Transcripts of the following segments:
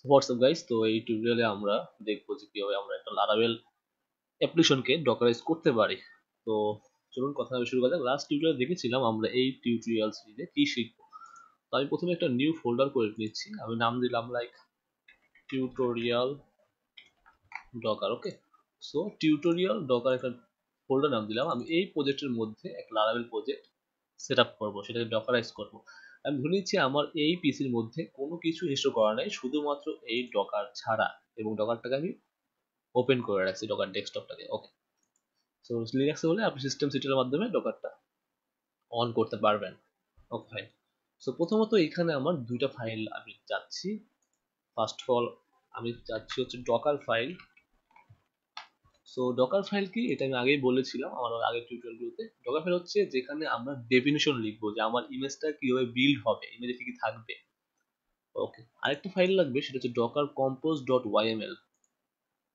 WhatsApp guys, তো এই টিউটোরিয়ালে আমরা দেখবো যে কিভাবে আমরা একটা লারাভেল অ্যাপ্লিকেশনকে ডকারাইজ করতে পারি। তো চলুন কথা শুরু করা যাক। লাস্ট টিউটোরিয়াল দেখেছিলাম আমরা এই টিউটোরিয়াল সিরিজে কি শিখবো। তো আমি প্রথমে একটা নিউ ফোল্ডার করে নিচ্ছি, আমি নাম দিলাম লাইক টিউটোরিয়াল ডকার। ওকে, সো টিউটোরিয়াল ডকার একটা ফোল্ডার নাম দিলাম। আমি এই প্রজেক্টের মধ্যে একটা লারাভেল প্রজেক্ট সেট আপ করবো, সেটাকে ডকারাইজ করবো। আমি ধরে নিচ্ছি আমার এই পিসির মধ্যে কোনো কিছু ইনস্টল করা নেই, শুধুমাত্র এই ডকার ছাড়া, এবং ডকারটাকে আমি ওপেন করে রাখছি, ডকার ডেস্কটপটাকে। ওকে, সো লিনাক্সে হলে আপনি সিস্টেম সিটির মাধ্যমে ডকারটা অন করতে পারবেন। Okay fine. সো প্রথমত এখানে আমার দুইটা ফাইল আমি চাচ্ছি। ফার্স্ট অফ অল আমি চাচ্ছি হচ্ছে Docker file. So Docker file কি, এটা আমি আগেই বলেছিলাম আমার আগের টিউটোরিয়ালগুলোতে। ডকার ফাইল হচ্ছে যেখানে আমরা ডেফিনিশন লিখবো যে আমার ইমেজটা কিভাবে বিল্ড হবে, ইমেজে কি কি থাকবে। ওকে, আরেকটা ফাইল লাগবে, সেটা হচ্ছে docker compose dot YML.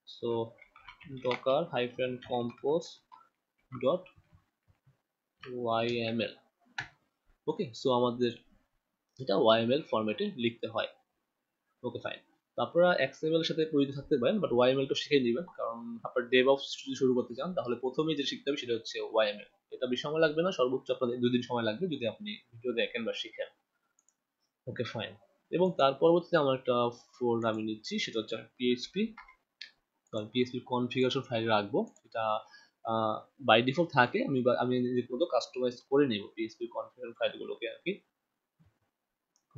So docker hyphen compose dot YML. Okay, so আমাদের এটা ওয়াইএমএল ফরম্যাটে লিখতে হয়। Okay fine. আপনারা এক্সএমএল এর সাথে পরিচিত থাকতে পারেন, বাট ওয়াইএমএল তো শিখে নেবেন, কারণ আপনার ডেভঅপস যদি শুরু করতে চান তাহলে প্রথমেই যে শিখতে হবে সেটা হচ্ছে ওয়াইএমএল। এটা বেশি সময় লাগবে না, সর্বোচ্চ আপনাদের 2 দিন সময় লাগবে যদি আপনি ভিডিও দেখেন বা শিখেন। Okay fine. এবং তার পরবর্তীতে আমার একটা ফোল্ডার আমি নিচ্ছি, সেটা হচ্ছে পিএইচপি। তো আমি পিএইচপি কনফিগারেশন ফাইল রাখবো। এটা বাই ডিফল্ট থাকে, আমি নিজের মতো কাস্টমাইজ করে নেব পিএইচপি কনফিগারেশন ফাইলগুলোকে আর কি।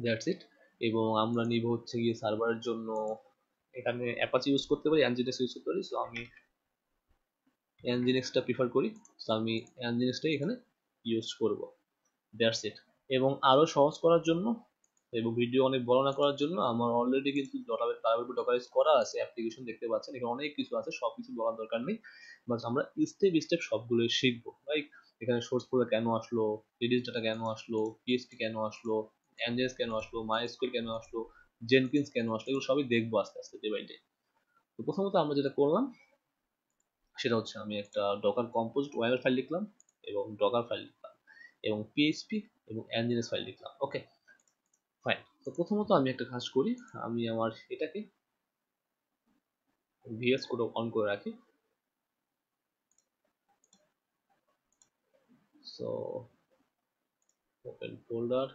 That's it. এবং আমরা নিব হচ্ছে গিয়ে সার্ভারের জন্য, এখানে অ্যাপাচি ইউজ করতে পারি, nginx ইউজ করতে পারি। সো আমি nginxটা প্রিফার করি, সো আমি nginxটাই এখানে ইউজ করব। That's it. এবং আরো সহজ করার জন্য এবং ভিডিও অনেক বড় না করার জন্য আমার অলরেডি কিন্তু ডকারাইজ করা আছে অ্যাপ্লিকেশন, দেখতে পাচ্ছেন এখানে অনেক কিছু আছে, সব কিছু বলার দরকার নেই। বাট আমরা স্টেপ স্টেপ সবগুলোই শিখবো। লাইক এখানে সোর্স ফোল্ডার কেন আসলো, রিডিস ডাটা কেন আসলো, পিএসপি কেন আসলো, nginx কেন আসলো, মাইএসকিউএল কেন আসলো, জেনকিন্স কেন আসলো, এগুলো সবই দেখবো আস্তে আস্তে ডে বাই ডে। তো প্রথমত আমরা যেটা করলাম সেটা হচ্ছে আমি একটা ডকার কম্পোজড ওয়াইএমএল ফাইল লিখলাম, এবং ডকার ফাইল লিখলাম, এবং পিএইচপি এবং nginx ফাইল লিখলাম। Okay fine. তো প্রথমত আমি একটা কাজ করি, আমি আমার এটাকে ভিএস কোড অন করে রাখি। সো ওপেন ফোল্ডার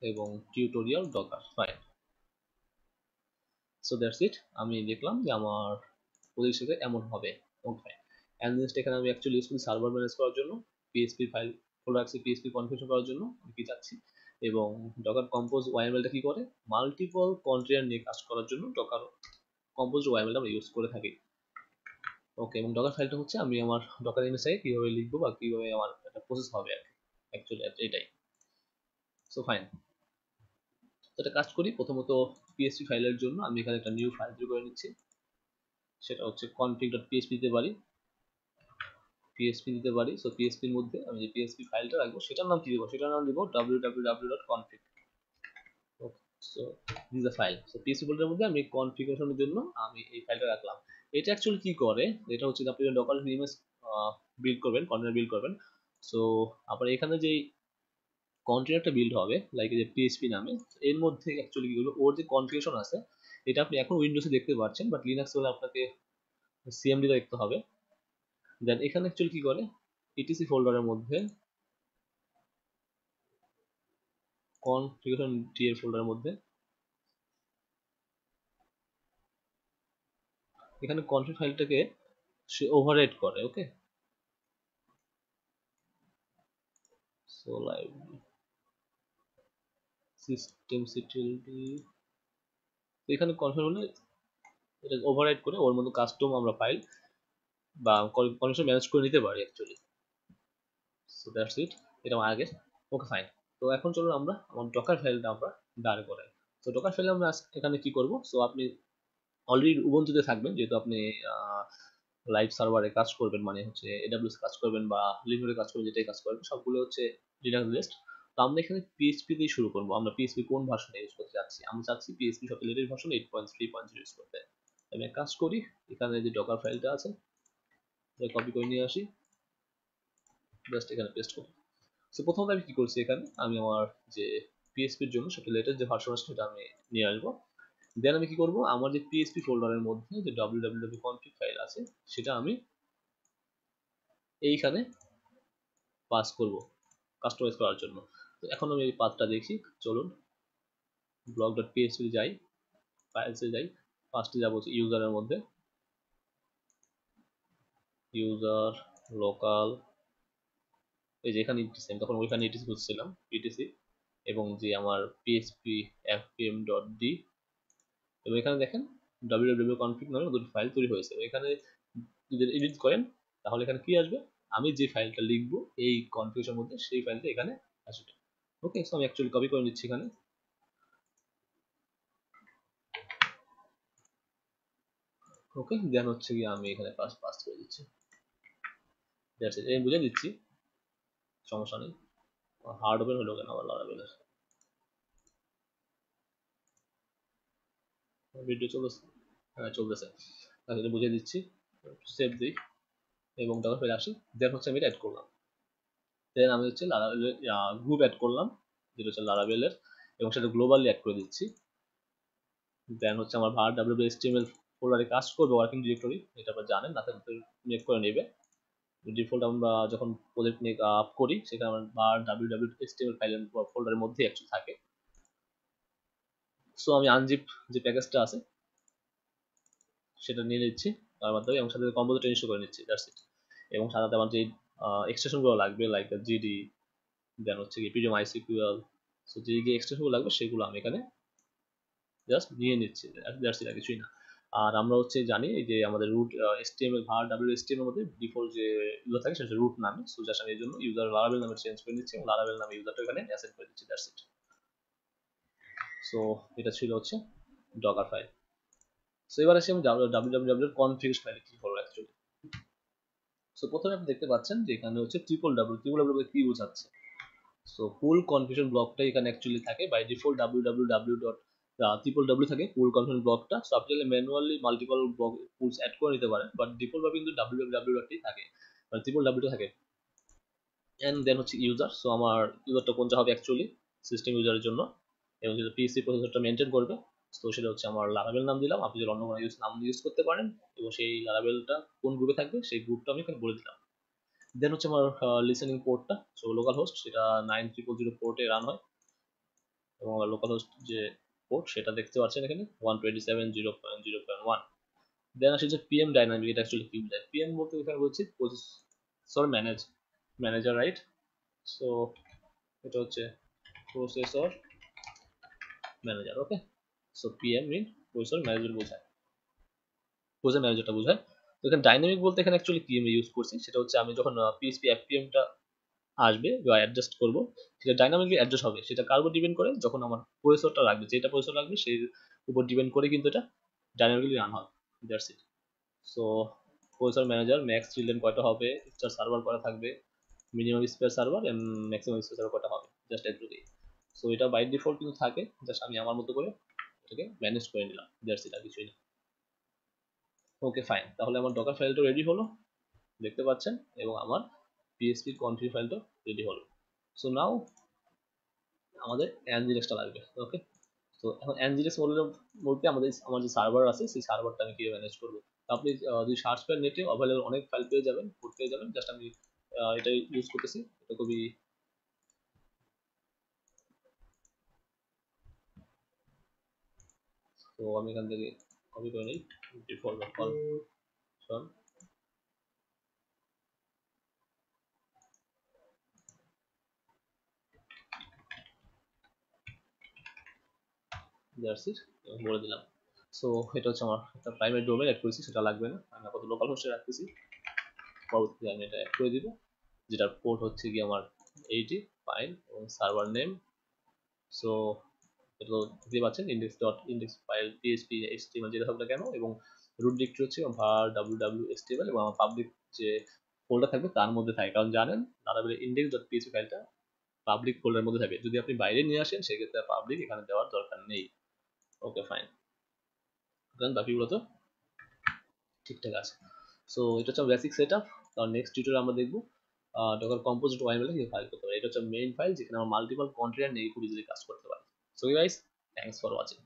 এবং tutorial Docker file. So that's it. আমি দেখলাম যে আমার পরিস্থিতি এমন হবে। Okay fine. nginx এখানে আমি অ্যাকচুয়ালি ইউজ করি সার্ভার ম্যানেজ করার জন্য, পিএইচপি ফাইল ফোল্ডার রাখছি পিএইচপি কনফিগারেশন করার জন্য আমি কি চাচ্ছি, এবং ডকার কম্পোজ ওয়াইএমএলটা কি করে, মাল্টিপল কন্টেনার নিয়ে কাজ করার জন্য ডকার কম্পোজ ওয়াইএমএলটা আমরা ইউজ করে থাকি। ওকে, এবং ডকার ফাইলটা হচ্ছে আমি আমার ডকার ইমেজে কিভাবে লিখবো বা কিভাবে আমার একটা প্রসেস হবে আর কি, অ্যাকচুয়ালি এটাই। সো ফাইন, তো এটা কাজ করি। প্রথমত পিএসপি ফাইলের জন্য আমি এখানে একটা নিউ ফাইল তৈরি করে নিচ্ছি, সেটা হচ্ছে config.php দিতে পারি, পিএসপি দিতে পারি। সো পিএসপির মধ্যে আমি যে পিএসপি ফাইলটা রাখবো সেটার নাম কি দেবো, সেটার নাম দিব www.config। Okay, so this the file. So PSP ফোল্ডারের মধ্যে আমি কনফিগারেশনের জন্য আমি এই ফাইলটা রাখলাম। এটা অ্যাকচুয়ালি কি করে, এটা হচ্ছে আপনি ডকার ইমেজ বিল্ড করবেন, কন্টেনার বিল্ড করবেন। সো আপনার এখানে যে কন্টেনারটা বিল্ড হবে লাইক যে পিএইচপি নামে, এর মধ্যে অ্যাকচুয়ালি কি হলো, ওর যে কনফিগারেশন আছে এটা আপনি এখন উইন্ডোজে দেখতে পাচ্ছেন, বাট লিনাক্স হলে আপনাকে সিএমডি দেখতে হবে। দেন এখানে অ্যাকচুয়ালি কি করে, ইটিসি ফোল্ডারের মধ্যে কনফিগারেশন টি এর ফোল্ডারের মধ্যে এখানে কনফিগ ফাইলটাকে সে ওভাররাইট করে। ওকে, সো লাইভ সিস্টেম সিটিএলডি, তো এখানে কনফিগ হলে এটা ওভাররাইট করে ওর মধ্যে কাস্টম আমরা ফাইল বা কনফিগারেশন ম্যানেজ করে নিতে পারি অ্যাকচুয়ালি। সো দ্যাটস ইট, এটা আমার আগে। Okay fine. তো এখন চলুন আমরা আমার ডকার ফাইলটা আমরা দাঁড় করাই। তো ডকার ফাইলে আমরা এখানে কি করব, সো আপনি অলরেডি উবুন্টুতে থাকবেন, যেহেতু আপনি লাইভ সার্ভারে কাজ করবেন, মানে হচ্ছে এডাব্লিউএস কাজ করবেন বা লিনাক্সে কাজ করবেন, যেটাই কাজ করবেন সবগুলো হচ্ছে লিনাক্স বেসড। তো আমরা এখানে পিএইচপি দিয়ে শুরু করবো। আমরা পিএইচপি কোন ভার্সন ইউজ করতে যাচ্ছি, আমরা চাচ্ছি পিএইচপি সবচেয়ে লেটেস্ট ভার্সন 8.3.0 ইউজ করতে। আমি এক কাজ করি, এখানে যে ডকার ফাইলটা আছে এটা কপি করে নিয়ে আসি, জাস্ট এখানে পেস্ট করি। সো প্রথমত আমি কি করছি, এখানে আমি আমার যে পিএসপির জন্য সবচেয়ে লেটেস্ট যে ভার্সন আছে সেটা আমি নিয়ে আসবো। দেন আমি কি করব, আমার যে পিএসপি ফোল্ডারের মধ্যে যে www.config ফাইল আছে সেটা আমি এইখানে পাস করব কাস্টমাইজ করার জন্য। তো এখন আমি এই পাথটা দেখি, চলুন blog.php যাই, ফাইলসে যাই, ফার্স্টে যাবো ইউজারের মধ্যে, ইউজার লোকাল, এই যে এখানে ইটিসি, তখন ওইখানে ইটিসি খুঁজছিলাম ইটিসি, এবং যে আমার পিএসপি fpm.d, এবং এখানে দেখেন www.config নামে দুটো ফাইল তৈরি হয়েছে। এখানে যদি এডিট করেন তাহলে এখানে কি আসবে, আমি যে ফাইলটা লিখবো এই কনফিগারেশনের মধ্যে সেই ফাইলটা এখানে আসবে। ওকে, সো আমি অ্যাকচুয়ালি কপি করে নিচ্ছি এখানে, ওকে, দেন হচ্ছে কি আমি এখানে পাস করে দিচ্ছি, আমি বুঝে দিচ্ছি, সমস্যা নেই। হার্ড ওপেন হলো কেন আবার লারাবেলের ভিডিও চলতেছে? হ্যাঁ চলতেছে, তাহলে বুঝে দিচ্ছি, সেভ দিই এবং তারপর ফিরে আসি। দেন হচ্ছে আমি এটা অ্যাড করলাম, দেন আমি হচ্ছে লারাবেলের গ্রুপ অ্যাড করলাম যেটা হচ্ছে লারাবেলের, এবং সেটা গ্লোবালি অ্যাড করে দিচ্ছি। দেন হচ্ছে আমার var www.html ফোল্ডারে কাজ করবে ওয়ার্কিং ডিরেক্টরি, এটা আপনারা জানেন, না থাকলে মেক করে নেবে। ডিফল্ট আমরা যখন প্রজেক্ট নিয়ে আপ করি সেটা আমার var www.html ফাইলের ফোল্ডারের মধ্যে অ্যাকচুয়ালি থাকে। সো আমি আনজিপ যে প্যাকেজটা আছে সেটা নিয়ে নিচ্ছি তার মাধ্যমে, এবং সাথে কম্পোজিটর ইনস্টল করে নিচ্ছি, দ্যাটস ইট। এবং সাথে আমার যে এক্সটেনশনগুলো লাগবে লাইক জিডি, দেন হচ্ছে কি পিডিএম আইসিকিউএল, সো যে যে এক্সটেনশনগুলো লাগবে সেগুলো আমি এখানে জাস্ট নিয়ে নিচ্ছি, দ্যাটস ইট, আর কিছুই না। আর আমরা হচ্ছে জানি যে আমাদের রুট HTML var whtml এর মধ্যে ডিফল্ট যে ইউজার থাকে সেটা রুট নামে, সো জাস্ট আমি এই জন্য ইউজার লারাবেল নামে চেঞ্জ করে নিচ্ছি এবং লারাবেল নামে ইউজারটা এখানে অ্যাসাইন করে দিচ্ছি, দ্যাটস ইট। সো এটা ছিল হচ্ছে ডকার ফাইল। সো এবার আসি আমি www কনফিগারেশন ফাইলে কি করবো অ্যাকচুয়ালি। সো প্রথমে আপনি দেখতে পাচ্ছেন যে এখানে হচ্ছে ট্রিপল ডাব্লিউ কি বোঝাচ্ছে। সো ফুল কনফিগারেশন ব্লকটা এখানে অ্যাকচুয়ালি থাকে বাই ডিফল্ট www.ww থাকে ফুল কনফিগারেশন ব্লকটা। সো আপনি চাইলে manually multiple block tools add করে নিতে পারেন, বাট ডিফল্ট ভাবে কিন্তু www থাকে, মানে ট্রিপল ডাব্লিউ থাকে। এন্ড দেন হচ্ছে ইউজার, সো আমার ইউজারটা কোনটা হবে অ্যাকচুয়ালি সিস্টেম ইউজারের জন্য, এবং যেটা পিসি প্রসেসরটা মেনটেন করবে, তো সেটা হচ্ছে আমার লারাবেল নাম দিলাম, আপনি যদি অন্য কোনো নাম ইউজ করতে পারেন, এবং সেই লারাবেলটা কোন গ্রুপে থাকবে সেই গ্রুপটা আমি এখানে বলে দিলাম। দেন হচ্ছে আমার লিসেনিং পোর্টটা, সো লোকাল হোস্ট সেটা 9000 পোর্টে রান হয়, এবং আমার লোকাল হোস্ট যে পোর্ট সেটা দেখতে পাচ্ছেন এখানে 127.0.0.1। দেন আসে যে পিএম ডাইনামিক, এটা অ্যাকচুয়ালি কি বোঝায়, পিএম বলতে এখানে বলছি প্রসেসর ম্যানেজার, রাইট। সো এটা হচ্ছে প্রসেসর ম্যানেজার, ওকে। সো পিএম মিন প্রসেসর ম্যানেজার বোঝায়, প্রসেসর ম্যানেজারটা বোঝায়। তো এখানে ডাইনামিক বলতে এখানে অ্যাকচুয়ালি পিএম ইউজ করছি, সেটা হচ্ছে আমি যখন পিএসপি এফপিএমটা আসবে বা অ্যাডজাস্ট করবো, সেটা ডাইনামিকলি অ্যাডজাস্ট হবে, সেটা কার উপর ডিপেন্ড করে, যখন আমার প্রসেসরটা লাগবে, যেটা প্রসেসর লাগবে সেই উপর ডিপেন্ড করে কিন্তু এটা ডাইনামিকলি রান হবে, that's it. So processor manager max children কয়টা হবে, স্টার সার্ভার কয়টা থাকবে, minimum space server and maximum space server কয়টা হবে, জাস্ট এটুকুই। সো এটা বাই ডিফল্ট কিন্তু থাকে, জাস্ট আমি আমার মতো করে এটাকে ম্যানেজ করে নিলাম, দ্যাটস ইট, আর কিছুই না। ওকে ফাইন, তাহলে আমার ডকার ফাইলটা রেডি হলো দেখতে পাচ্ছেন, এবং আমার পিএসপি কনফিগ ফাইলটা রেডি হলো। সো নাও আমাদের অ্যানজিএক্সটা লাগবে, ওকে। তো এখন অ্যানজিএক্স বলতে আমার যে সার্ভার আছে সেই সার্ভারটা আমি কিভাবে ম্যানেজ করবো। আপনি যদি সার্চ করেন নেটে অ্যাভেলেবল অনেক ফাইল পেয়ে যাবেন, কোড পেয়ে যাবেন, জাস্ট আমি এটা ইউজ করতেছি, এটা খুবই তো আমি এখান থেকে কপি করে নিই ডিফল্ট কল দ্যাটস ইট, বলে দিলাম। সো এটা হচ্ছে আমার একটা প্রাইমারি ডোমেন অ্যাড করেছি, সেটা লাগবে না, আমি আপাতত লোকাল হোস্টে রাখতেছি, পরবর্তীতে আমি এটা অ্যাড করে দিব, যেটার পোর্ট হচ্ছে কি আমার 80 ফাইল এবং সার্ভার নেম। সো এটা তো দেখতে পাচ্ছেন index dot index file PHP HTML যেটা থাকবে কেন, এবং রুট ডিরেক্টরি হচ্ছে var www.html, এবং আমার পাবলিক যে ফোল্ডার থাকবে তার মধ্যে থাকে, কারণ জানেন লারাবেল ইন্ডেক্স ডট পিএইচপি ফাইলটা পাবলিক ফোল্ডারের মধ্যে থাকে, যদি আপনি বাইরে নিয়ে আসেন সেক্ষেত্রে পাবলিক এখানে দেওয়ার দরকার নেই। ওকে ফাইন, দেন বাকিগুলো তো ঠিকঠাক আছে। সো এটা হচ্ছে বেসিক সেট আপ, কারণ নেক্সট টিউটোরিয়াল আমরা দেখবো ডকার কম্পোজ ডট ওয়াইএমএল কিন্তু ফাইল করতে পারি। এটা হচ্ছে মেইন ফাইল যেখানে আমরা মাল্টিপল কন্টেনার নিয়ে খুব ইজিলি কাজ করতে পারি। So guys, thanks for watching.